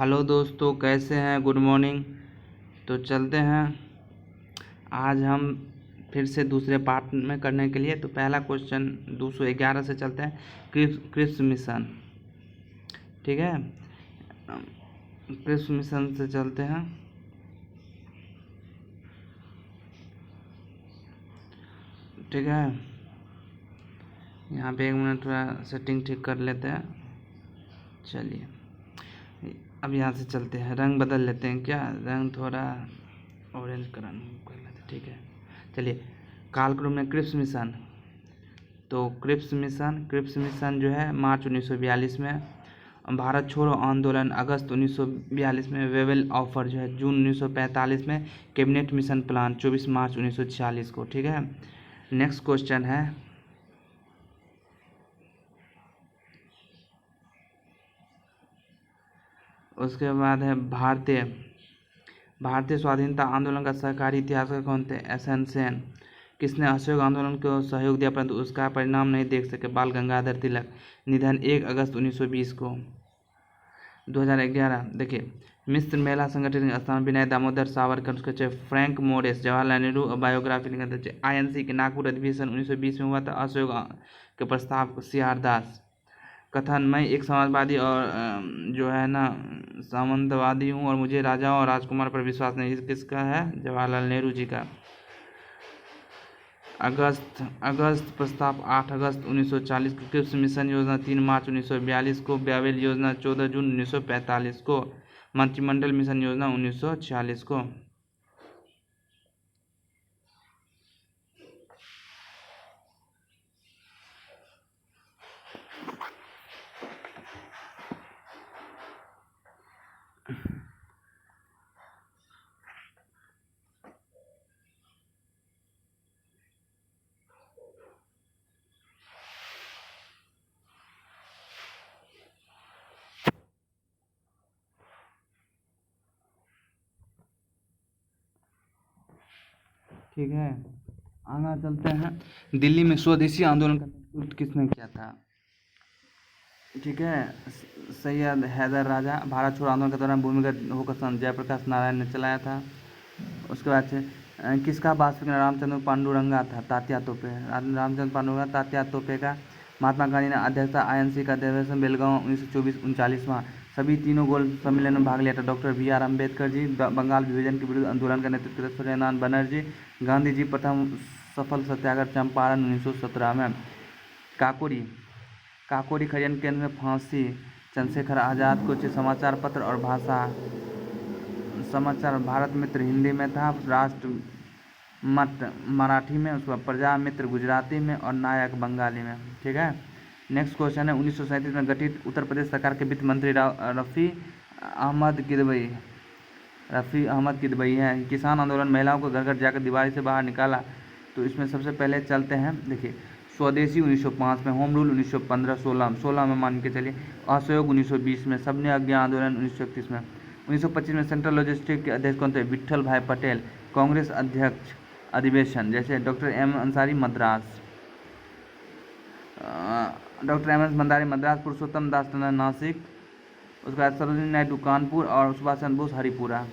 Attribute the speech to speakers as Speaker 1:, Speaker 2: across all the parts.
Speaker 1: Hello दोस्तों, कैसे हैं? Good morning. तो चलते हैं आज हम फिर से दूसरे पार्ट में करने के लिए। तो पहला क्वेश्चन 211 से चलते हैं। क्रिप्स मिशन, ठीक है। क्रिप्स मिशन से चलते हैं। ठीक है, यहाँ पे 1 मिनट थोड़ा सेटिंग ठीक कर लेते हैं। चलिए अब यहाँ से चलते हैं, रंग बदल लेते हैं। क्या रंग थोड़ा ऑरेंज कर लेते हैं, ठीक है। चलिए, कालक्रम में क्रिप्स मिशन। तो क्रिप्स मिशन जो है मार्च 1942 में, भारत छोड़ो आंदोलन अगस्त 1942 में, वेवेल ऑफर जो है जून 1945 में, कैबिनेट मिशन प्लान 24 मार्च 1946 को, ठीक है। नेक्स्ट क्वेश्चन है, उसके बाद है भारतीय स्वाधीनता आंदोलन का सहकारी इतिहासकार कौन थे? एसएन सेन। किसने असहयोग आंदोलन को सहयोग दिया परंतु उसका परिणाम नहीं देख सके? बाल गंगाधर तिलक। निधन 1 अगस्त 1920 को। 2011 देखिए, मिस्र महिला संगठन के स्थान विनय दामोदर सावरकर, उसके चाहे Frank Morris, Jawaharlal Nehru biography लिखा था। आईएनसी के नागपुर अधिवेशन 1920 में हुआ था। असहयोग के प्रस्ताव को सीआर दास। कथन, मैं एक समाजवादी और जो है ना सामंतवादी हूँ और मुझे राजाओं और राजकुमार पर विश्वास नहीं। किसका है? जवाहरलाल नेहरू जी का। अगस्त प्रस्ताव 8 अगस्त 1940 को। क्रिप्स मिशन योजना 3 मार्च 1942 को। ब्यावेल योजना 14 जून 1945 को। मंत्रिमंडल मिशन योजना 1946 को। ठीक है, आगे चलते हैं। दिल्ली में स्वदेशी आंदोलन का नेतृत्व किसने किया था? ठीक है, सैयद हैदर राजा। भारत छोड़ो आंदोलन के दौरान भूमिगत होकर जयप्रकाश नारायण ने चलाया था। उसके बाद से किसका वास्तविक नाम रामचंद्र पांडुरंगा था? तात्या तोपे। रामचंद्र पांडुरंगा तात्या तोपे का। महात्मा गांधी ने अध्यक्षता आईएनसी का अधिवेशन बेलगांव 1924-39वां। सभी तीनों गोल सम्मेलन में भाग लिया था। Doctor BR Ambedkar ji. बंगाल विभाजन के विरुद्ध आंदोलन का नेतृत्व किया सूर्यनारायण बनर्जी। गांधी जी प्रथम सफल सत्याग्रह चंपारण 1917 में। काकोरी खरियन केंद्र में फांसी। चंद्रशेखर आज़ाद को समाचार पत्र और भाषा समाचार भारत मित्र हिंदी में था, राष्ट्र मत मराठी में, उसके बाद प्रजा मित्र गुजराती में और नायक बंगाली में, ठीक है। नेक्स्ट क्वेश्चन है, 1937 में गठित उत्तर प्रदेश सरकार के वित्त मंत्री रफ़ी अहमद किदवई हैं। किसान आंदोलन, महिलाओं को घर घर जाकर दीवारी से बाहर निकाला। तो इसमें सबसे पहले चलते हैं, देखिए, स्वदेशी 1905 में, होम रूल 1915 16 में मान के चलिए, असहयोग 1920 में, सबने आज्ञा आंदोलन 1931 में। 1925 में सेंट्रल लॉजिस्टिक के अध्यक्ष कौन थे? विट्ठल भाई पटेल। कांग्रेस अध्यक्ष अधिवेशन जैसे डॉक्टर एम अंसारी मद्रास, पुरुषोत्तम दास टंडन नासिक, उसके बाद सरोजिनी नायडू कानपुर और सुभाष चंद्र बोस हरिपुरा।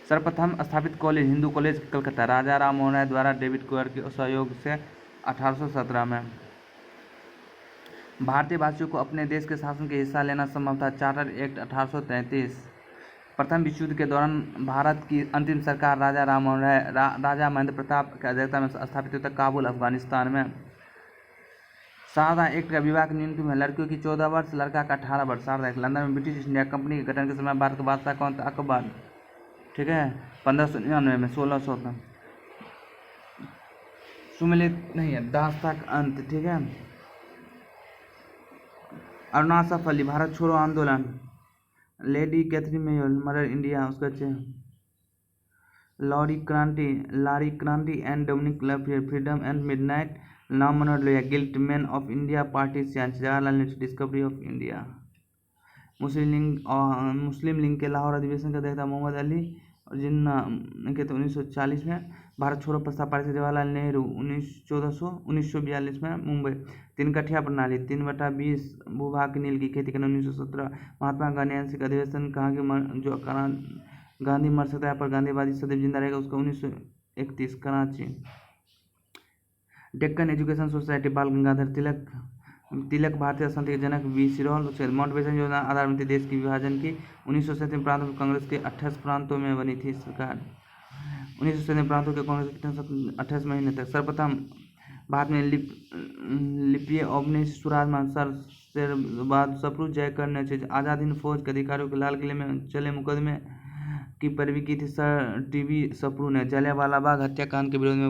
Speaker 1: सर्वप्रथम स्थापित कॉलेज हिंदू कॉलेज कलकत्ता, राजा राम मोहन राय द्वारा डेविड कोयर के सहयोग से 1817 में। भारतीय वासियों को अपने देश के शासन के हिस्सा लेना संभव था, चार्टर एक्ट 1833। प्रथम विश्व युद्ध के दौरान भारत की अंतिम सरकार राजा राम मोहन राय राजा महेंद्र प्रताप की अध्यक्षता में स्थापित हुई, काबुल अफगानिस्तान में। शारदा एक्ट का विवाह की न्यूनतम है, लड़कियों की 14 वर्ष, लड़का का 18 वर्ष। शारदा एक्ट। लंदन में ब्रिटिश इंडिया कंपनी के गठन के समय भारत का बादशाह कौन था? अकबर, ठीक है, 1599 में। 1600 में सुमिलित नहीं है, दास तक अंत, ठीक है। अरुणाचल फली, भारत छोड़ो आंदोलन, lady Catherine Mayer, mother India, उसका लारी क्रांति and Dominique Lapierre, freedom and midnight, नाम Manohar Lohia, guilt man of India, partition, Jawaharlal Nehru, discovery of India. Muslim League के लाहौर अधिवेशन का अध्यक्ष था मोहम्मद अली जिन्ना के, तो 1940 में। भारत छोड़ो प्रस्ताव पारित किया जवाहरलाल नेहरू 1942 में मुंबई। 3 कठिया प्रणाली 3/20 भूभाग के नील की खेती करना 1917। महात्मा गांधी आंशिक अधिवेशन कहा कि जो गांधी मर सकता है पर गांधीवादी सदैव जिंदा रहेगा, उसका 1931 कराची। डेक्कन एजुकेशन सोसाइटी बाल गंगाधर तिलक भारतीय संत के जनक वी सिरोल। माउंटबेटन योजना आधारभूत देश की विभाजन की 1937 प्रांतों में कांग्रेस के 28 प्रांतों में बनी थी सरकार। 1937 प्रांतों के कांग्रेस के 28 महीने तक। सर्वप्रथम भारत में लिपिय औपनिवेशिक स्वराज में सर शेरबाद सप्रू जयकर ने आज़ाद हिंद फौज के अधिकारियों के लाल किले में चले मुकदमे की पैरवी की थी। सर टीवी सप्रू ने जलियांवाला बाग हत्याकांड के विरोध में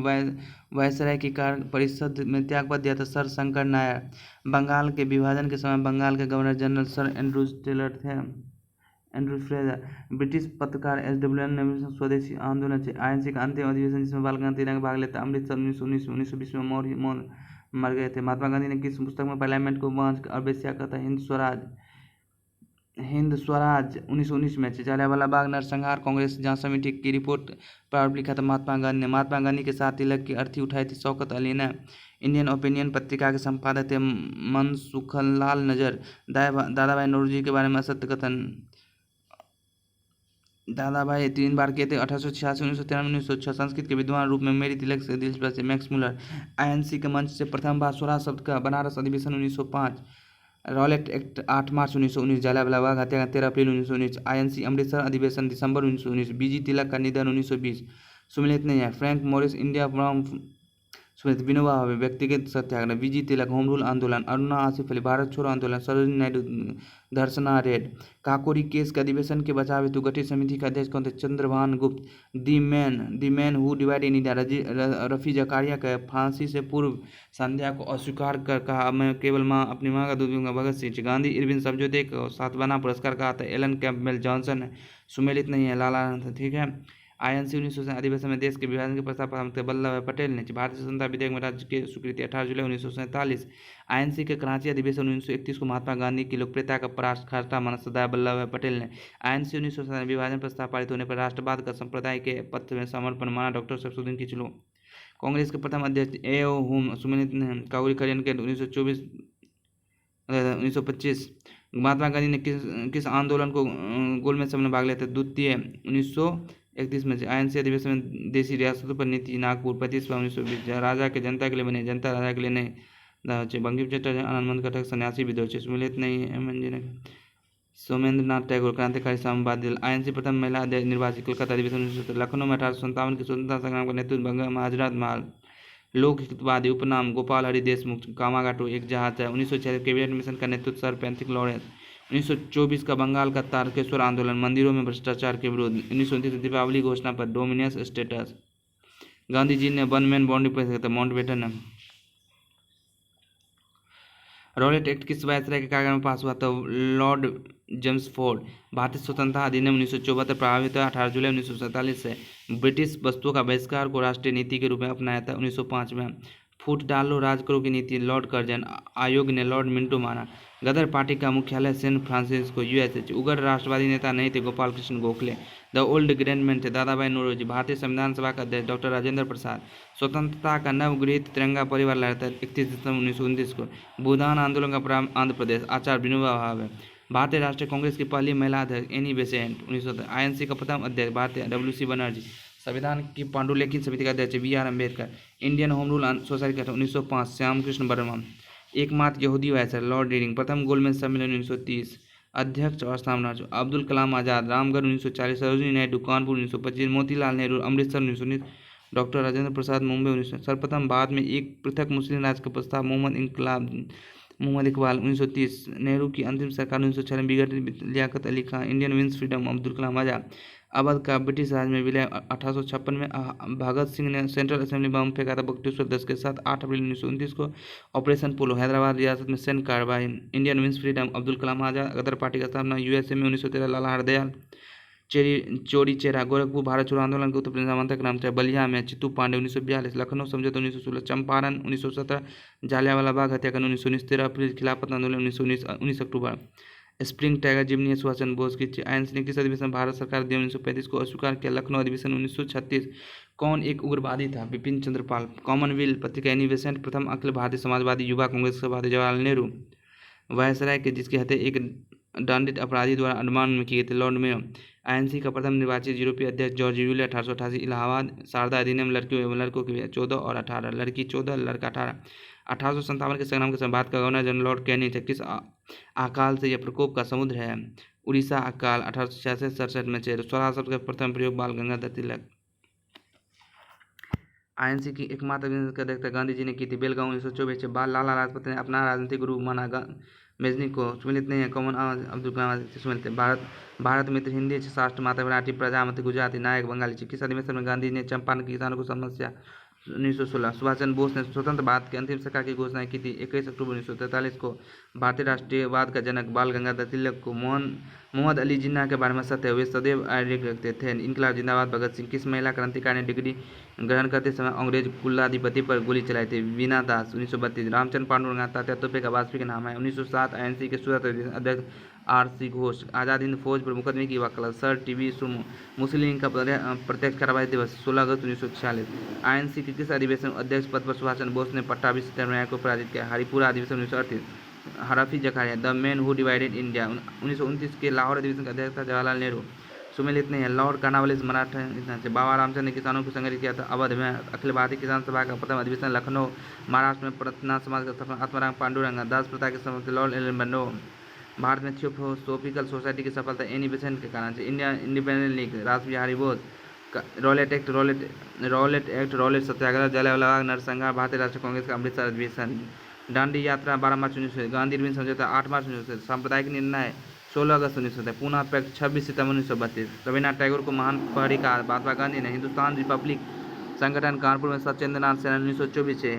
Speaker 1: वायसराय की कार्य परिषद में त्यागपत्र दिया था। सर शंकर नायर बंगाल के विभाजन के समय बंगाल के governor general sir Andrew Fraser. British पत्रकार SWN ने स्वदेशी आंदोलन से ANC का अंतिम अधिवेशन जिसमें बाल गंगाधर तिलक भाग लेता। अमृतसर 1919 1920 में मर गए थे। महात्मा गांधी ने किस पुस्तक में पार्लियामेंट को बांध और बेस्या कहता हिंद स्वराज 1919 में। जलियांवाला बाग नरसंहार कांग्रेस जांच समिति की रिपोर्ट पर लिखा था महात्मा गांधी के साथ तिलक की अर्थी उठाई थी शौकत अली ने। इंडियन ओपिनियन पत्रिका के संपादक थे मनसुखलाल नजर। दादाभाई नौरोजी के बारे में असत्य कथन। दादाभाई 3 बार किए थे 1886 1993 1906। संस्कृत के विद्वान रूप में मेरी तिलक से दिलचस्पी। मैक्स मुलर ANC के मंच से प्रथम बार स्वराज शब्द का बनारस अधिवेशन 1905। रॉलेट एक्ट 8 मार्च 1919। जलियांवाला बाग हत्याकांड 13 अप्रैल 1919। ANC अमृतसर अधिवेशन दिसंबर 1919। BG तिलक का निधन 1920। सुमिलित नहीं है। Frank Morris India from Sumit. Vinoba Bhave व्यक्तिगत सत्याग्रह। BG तिलक होम रूल आंदोलन। अरुणा आसिफ अली भारत छोड़ो आंदोलन। सरोजिनी नायडू धर्सना रेड। काकोरी केस के अधिवेशन के बचाव हेतु गठित समिति के अध्यक्ष कौन थे? Chandrabhan Gupta. The man who divided India Rafi Zakaria का फांसी से पूर्व संध्या को अस्वीकार कर कहा मैं केवल अपनी माँ का दूध दूंगा भगत सिंह। गांधी इरविन समझौते को सातवाना पुरस्कार कहा था एलन कैम्पबेल जॉनसन। सुमेलित नहीं है लाला। ठीक है। ANC 1900 अधिवेशन में देश के विभाजन के प्रस्ताव पर वल्लभ भाई पटेल ने। भारतीय स्वतंत्रता विधेयक में राज्य की स्वीकृति 18 जुलाई 1947। ANC के कराची अधिवेशन 1931 को महात्मा गांधी की लोकप्रियता का पराकाष्ठा माना सरदार वल्लभ भाई पटेल ने। ANC 1900 विभाजन प्रस्ताव पारित होने पर राष्ट्रवाद का संप्रदाय के पथ में समर्पण माना डॉक्टर शमसुद्दीन किचलू। कांग्रेस के प्रथम अध्यक्ष A.O. होम सुमिलित ने। काकोरी कल्याण के 1925। महात्मा गांधी ने किस आंदोलन को गोलमेज सम्मेलन में भाग लिया था? द्वितीय 1931 में। ANC अधिवेशन में देशी रियासतों पर नीति नागपुर 35 1920। राजा के जनता के लिए बने जनता राजा के लिए नहीं। बंकिम चटर्जी आनंद कटक सन्यासी विद्रोह। सुमिलित नहीं है। सोमेंद्रनाथ टैगोर क्रांतिकारी साम्यवादी। ANC प्रथम महिला अध्यक्ष निर्वाचित। कोलकाता अधिवेशन 1970। लखनऊ में 1857 के स्वतंत्रता संग्राम का नेतृत्व बंगम हजरत महल। लोक हितवादी उपनाम गोपाल हरि देशमुख। कामागाटो एक जहाज है। 1946 कैबिनेट मिशन का नेतृत्व सर पैंथिक लॉरेंस। 1924 का बंगाल का तारकेश्वर आंदोलन मंदिरों में भ्रष्टाचार के विरोध। 1929 दीपावली घोषणा पर डोमिनियस स्टेटस। गांधी जी ने वन मैन बाउंड्री पर माउंटबेटन। रॉलेट एक्ट किस वायसराय के कार्यकाल में पास हुआ था? Lord Jamesford. भारतीय स्वतंत्रता अधिनियम 1974 प्रभावित हुआ 18 जुलाई 1947 से। ब्रिटिश वस्तुओं का बहिष्कार को राष्ट्रीय नीति के रूप में अपनाया था 1905 में। फूट डालो राज करो की नीति लॉर्ड कर्जन आयोग ने लॉर्ड मिंटो माना। गदर पार्टी का मुख्यालय सैन फ्रांसिस्को USA। उग्र राष्ट्रवादी नेता नहीं थे गोपाल कृष्ण गोखले। द ओल्ड ग्रैंडमैन थे दादाभाई नौरोजी। भारतीय संविधान सभा का अध्यक्ष डॉक्टर राजेंद्र प्रसाद। स्वतंत्रता का नवगृहित तिरंगा परिवार लहराता 31 दिसंबर 1929 को। भूदान आंदोलन का प्रारंभ आंध्र प्रदेश। आचार्य विनोबा भावे। भारतीय राष्ट्रीय कांग्रेस की पहली महिला अध्यक्ष एनी बेसेंट 1917। ANC का प्रथम अध्यक्ष भारतीय WC बनर्जी। संविधान की पांडुलिखित समिति का अध्यक्ष BR Ambedkar. Indian home rule society का 1905 श्याम कृष्ण वर्मा। एकमात्र यहूदी वायसराय लॉर्ड रीडिंग। प्रथम गोलमेज सम्मेलन 1930। अध्यक्ष और स्थापना अब्दुल कलाम आज़ाद। रामगढ़ 1940। सरोजिनी नायडू कानपुर 1925। मोतीलाल नेहरू अमृतसर 1919। डॉक्टर राजेंद्र प्रसाद मुंबई 1900। सर्वप्रथम बाद में एक पृथक मुस्लिम राज्य का प्रस्ताव मोहम्मद इकबाल 1930। नेहरू की अंतिम सरकार 1906 में बिगड़ Liaquat Ali Khan. Indian wins freedom Abdul Kalam Azad. Awadh का ब्रिटिश राज में विलय 1856 में। भगत सिंह ने सेंट्रल असेंबली बम फेंका था बख्तियार 10 के साथ 8 अप्रैल 1929 को। ऑपरेशन पोलो हैदराबाद रियासत में सैन्य कार्रवाई। Indian wins freedom Abdul Kalam आज़ाद। गदर पार्टी का स्थापना USA में 1913 लाला हरदयाल चोरी चेरा। गोरखपुर भारत छोड़ो आंदोलन के उत्तर प्रदेश आमंत्रक नाम थे। बलिया में चित्तू पांडे 1942। लखनऊ समझौता 1916। चंपारण 1917। जलियांवाला बाग हत्याकांड 1919। 13 अप्रैल खिलाफत आंदोलन 1919 19 अक्टूबर। Spring tiger Jimny Subhash Chandra Bose की। ANC ने किस अधिवेशन भारत सरकार अधिनियम 1935 को अस्वीकार किया? लखनऊ अधिवेशन 1936। कौन एक उग्रवादी था? बिपिन चंद्र पाल। कॉमनवेल्थ पत्रिका एनी बेसेंट प्रथम अखिल भारतीय समाजवादी युवा कांग्रेस के सभापति जवाहरलाल नेहरू। वायसराय के जिसकी हत्या एक दंडित अपराधी द्वारा अंडमान में की गई थी, लॉर्ड मेयो। आईएनसी का प्रथम निर्वाचित यूरोपीय अध्यक्ष जॉर्ज यूलिया 1888। इलाहाबाद शारदा अधिनियम लड़कियों एवं लड़कों के लिए 14 और 18, लड़की 14 लड़का 18। 1857 के संग्राम के समय भारत का गवर्नर जनरल लॉर्ड कैनिंग थे। किस अकाल से यह प्रकोप का समुद्र है? उड़ीसा अकाल 1866-67 में चेर। स्वराज शब्द का प्रथम प्रयोग बाल गंगाधर तिलक। आईएनसी की एकमात्र अध्यक्षता गांधी जी ने की थी, बेलगांव 1924। बाल लाला लाजपत ने अपना राजनीतिक गुरु माना मेजनी को। सुमिलित नहीं है, कॉमन अब्दुल कलाम सुमिलित। भारत मित्र हिंदी शास्त्र माता मराठी प्रजामती गुजराती नायक बंगाली। किस अधिवेशन में गांधी ने चंपारण के किसानों को समस्या? 1916। सुभाष चंद्र बोस ने स्वतंत्र भारत के अंतिम सरकार की घोषणा की थी 21 अक्टूबर 1943 को। भारतीय राष्ट्रीयवाद का जनक बाल गंगाधर तिलक को। मोहम्मद अली जिन्ना के बारे में सत्य है, वे सदैव आर्य रखते थे। इनकलाब जिंदाबाद भगत सिंह। किस महिला क्रांतिकारी ने डिग्री ग्रहण करते समय अंग्रेज कुलाधिपति पर गोली चलाई थी? वीना दास। 1932। रामचंद्र पांडुरंग तात्या तोपे का वास्तविक नाम है? 1907। आईएनसी के सूरत अध्यक्ष आर.सी. घोष। आजाद हिंद फौज पर मुकदमे की वकालत सर टी.वी. सुर्मू। मुस्लिम लीग का प्रत्यक्ष कार्रवाई दिवस 16 अगस्त 1946। आईएनसी के किस अधिवेशन में अध्यक्ष पद पर सुभाष चंद्र बोस ने पट्टाभी सत्याग्रह को पराजित किया? हरिपुरा अधिवेशन 1938। हरफी Zakaria the man who divided India. 1929 के लाहौर अधिवेशन का अध्यक्ष था जवाहरलाल नेहरू। सुमेलित नहीं है, लॉर्ड कर्नवालिस मराठा। बाबा रामचंद्र ने किसानों को संगठित किया था अवध में। अखिल भारतीय किसान सभा का प्रथम अधिवेशन लखनऊ महाराष्ट्र में। प्रार्थना समाज का स्थापना आत्माराम पांडुरंग। दास प्रथा के सभापति लॉर्ड एलन बर्नो। भारत में थियोसॉफिकल सोसाइटी की सफलता एनी बेसेंट के कारण से। Indian independent league Ras Bihari Bose. Rowlatt act Rowlatt satyagraha Jallianwala Bagh नरसंहार। भारतीय राष्ट्रीय कांग्रेस का अमृतसर अधिवेशन। दांडी यात्रा 12 मार्च 1900। गांधी अरविंद समझौता 8 मार्च 1900। सांप्रदायिक निर्णय 16 अगस्त 1900। पूना पैक्ट 26 सितंबर 1932। रविन्द्रनाथ टैगोर को महान पहरी कहा महात्मा गांधी ने। हिंदुस्तान रिपब्लिक संगठन कानपुर में सत्येंद्र नाथ सेना 1924।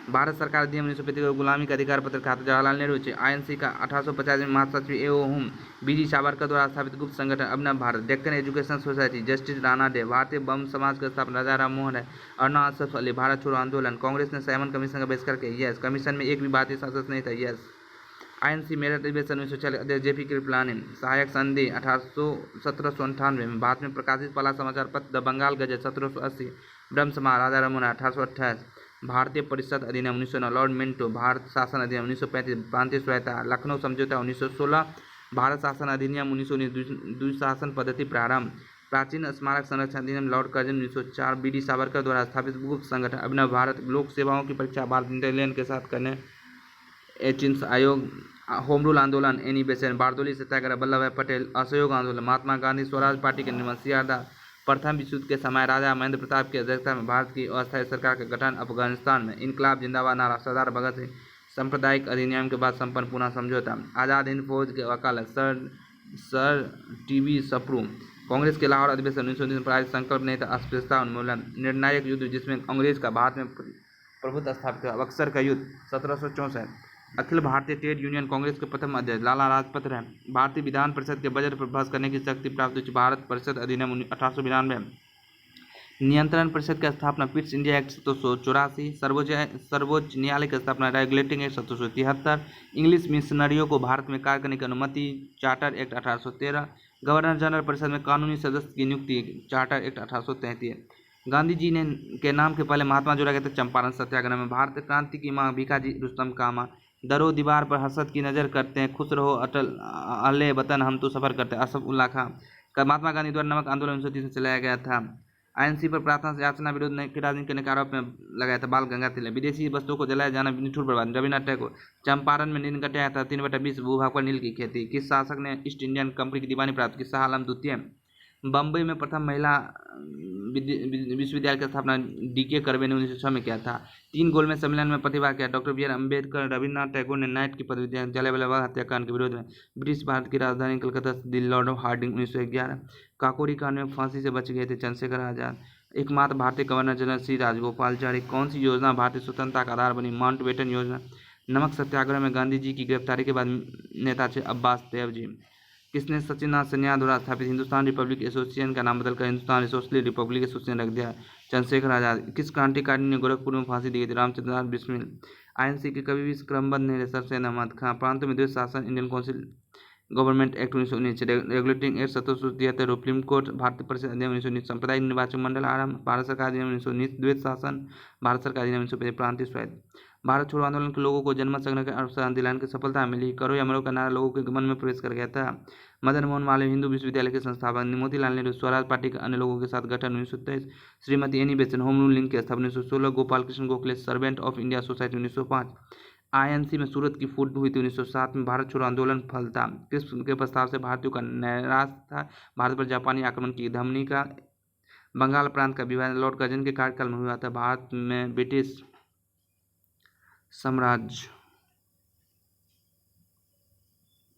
Speaker 1: भारत सरकार अधिनियम 1935 को गुलामी का अधिकार पत्र खाता जवाहरलाल नेहरू। आईएनसी का 1850 में महासचिव एवं बीडी सावरकर द्वारा स्थापित गुप्त संगठन Abhinav Bharat. Deccan education society. Justice Ranade. भारतीय बम समाज का स्थापना राजा राम मोहन है। अर्ना असफ अली। भारत छोड़ो आंदोलन। कांग्रेस ने साइमन कमीशन का बहिष्कार किया। यस। कमीशन में एक भी भारतीय सदस्य नहीं था। यस। आईएनसी मेरठ अधिवेशन 1946 अध्यक्ष जेपी कृपलानी। सहायक संधि 1798 में। भारत में प्रकाशित पहला समाचार पत्र द बंगाल गजट 1780। ब्रह्म समाज राजा राममोहन 1828। भारतीय परिषद अधिनियम 1909। Lord Minto. भारत शासन अधिनियम 1935। प्रांतीय स्वायत्तता। लखनऊ समझौता 1916। भारत शासन अधिनियम 1919। द्विशासन पद्धति प्रारंभ। प्राचीन स्मारक संरक्षण अधिनियम लॉर्ड कर्जन 1904। बीडी सावरकर द्वारा स्थापित गुप्त संगठन अभिनव भारत। लोक सेवाओं की परीक्षा भारत इंटेलिजेंस के साथ करने चिन्ह आयोग। होम रूल आंदोलन एनी बेसेंट। बारदोली सत्याग्रह वल्लभ भाई पटेल। असहयोग आंदोलन महात्मा गांधी। स्वराज पार्टी के निर्माण सी आर दास। प्रथम विश्व युद्ध के समय राजा महेंद्र प्रताप की अध्यक्षता में भारत की अस्थायी सरकार का गठन। अफगानिस्तान में इनकलाब जिंदाबाद नारा सरदार भगत सिंह। सांप्रदायिक अधिनियम के बाद संपन्न पूना समझौता। आजाद हिंद फौज के वकालत सर टी.वी. सप्रू। कांग्रेस के लाहौर अधिवेशन 1919 में पराजित संकल्प नहीं था अस्पृश्यता उन्मूलन। निर्णायक युद्ध जिसमें अंग्रेज का भारत में प्रभुत्व स्थापित हुआ बक्सर का युद्ध 1764। अखिल भारतीय ट्रेड यूनियन कांग्रेस के प्रथम अध्यक्ष लाला लाजपत राय। भारतीय विधान परिषद के बजट पर बहस करने की शक्ति प्राप्त हुई। भारत परिषद अधिनियम 1892। नियंत्रण परिषद की स्थापना पिट्स इंडिया एक्ट 1784। सर्वोच्च न्यायालय की स्थापना रेगुलेटिंग एक्ट 1773। इंग्लिश मिशनरियों को भारत में कार्य करने की अनुमति चार्टर एक्ट 1813। गवर्नर जनरल परिषद में कानूनी सदस्य की नियुक्ति चार्टर एक्ट 1833। गांधी जी ने के नाम के पहले महात्मा जोड़ा गया था चंपारण सत्याग्रह में। भारत क्रांति की माँ भीखाजी रुस्तम कामा। दरो दीवार पर हसरत की नज़र करते हैं, खुश रहो अटल अहले वतन हम तो सफ़र करते हैं। असफ उल्ला खां। महात्मा गांधी द्वारा नमक आंदोलन 1930 में चलाया गया था। आईएनसी पर प्रार्थना से याचना विरोध की राजनीति करने के आरोप में लगाया था बाल गंगाधर तिलक। विदेशी वस्तुओं को जलाया जाना निठुर बर्बाद। रविन्द्रनाथ टैगोर। चंपारण में नील कटाया था 3/20 भूभाग पर नील की खेती। किस शासक ने ईस्ट इंडियन कंपनी की दीवानी प्राप्त की? शाह आलम द्वितीय। बम्बई में प्रथम महिला विश्वविद्यालय की स्थापना डीके कर्वे ने 1906 में किया था। 3 गोलमेज सम्मेलन में प्रतिभाग किया। Doctor B R Ambedkar. Rabindranath Tagore ने नाइट की पदवी दी। जलियांवाला बाग हत्याकांड के विरोध में। ब्रिटिश भारत की राजधानी कलकत्ता से दिल्ली लॉर्ड हार्डिंग 1911। काकोरी कांड में फांसी से बच गए थे चंद्रशेखर आजाद। एकमात्र भारतीय गवर्नर जनरल श्री राजगोपालचारी। कौन सी योजना भारतीय स्वतंत्रता का आधार बनी? माउंटबेटन योजना। नमक सत्याग्रह में गांधी जी की गिरफ्तारी के बाद नेता थे अब्बास देव जी। किसने सचिननाथ सन्याल द्वारा स्थापित हिंदुस्तान रिपब्लिक एसोसिएशन का नाम बदलकर हिंदुस्तान सोशलिस्ट रिपब्लिक एसोसिएशन रख दिया? चंद्रशेखर आजाद। किस क्रांतिकारी ने गोरखपुर में फांसी दी गई थी? रामचंद्र नाथ बिस्मिल। आईएनसी के कभी भी क्रमबद्ध नहीं रहे सर सैयद अहमद खां। प्रांतों में द्वैत शासन Indian council government act 1919, regulating act 1773, supreme court, भारतीय परिषद अधिनियम 1919, सांप्रदायिक निर्वाचन मंडल आरंभ, भारत सरकार अधिनियम 1919, द्वैत शासन, भारत सरकार अधिनियम 1950, प्रांतीय स्वायत्त। भारत छोड़ो आंदोलन के लोगों को जनमत संग्रह के अवसर दिलाने की सफलता मिली। करो या मरो का नारा लोगों के मन में प्रवेश कर गया था। मदन मोहन मालवीय हिंदू विश्वविद्यालय के संस्थापक, मोतीलाल नेहरू स्वराज पार्टी के अन्य लोगों के साथ गठन 1923, Shrimati Annie Besant home rule league की स्थापना 1916, Gopal Krishna Gokhale servant of India society 1905, INC में सूरत की फूट हुई थी 1907 में। भारत छोड़ो आंदोलन फलता किस के प्रस्ताव से भारतीयों का नैराश था? भारत पर जापानी आक्रमण की धमनी का। बंगाल प्रांत का विभाजन लॉर्ड कर्जन के कार्यकाल में हुआ था। भारत में ब्रिटिश साम्राज्य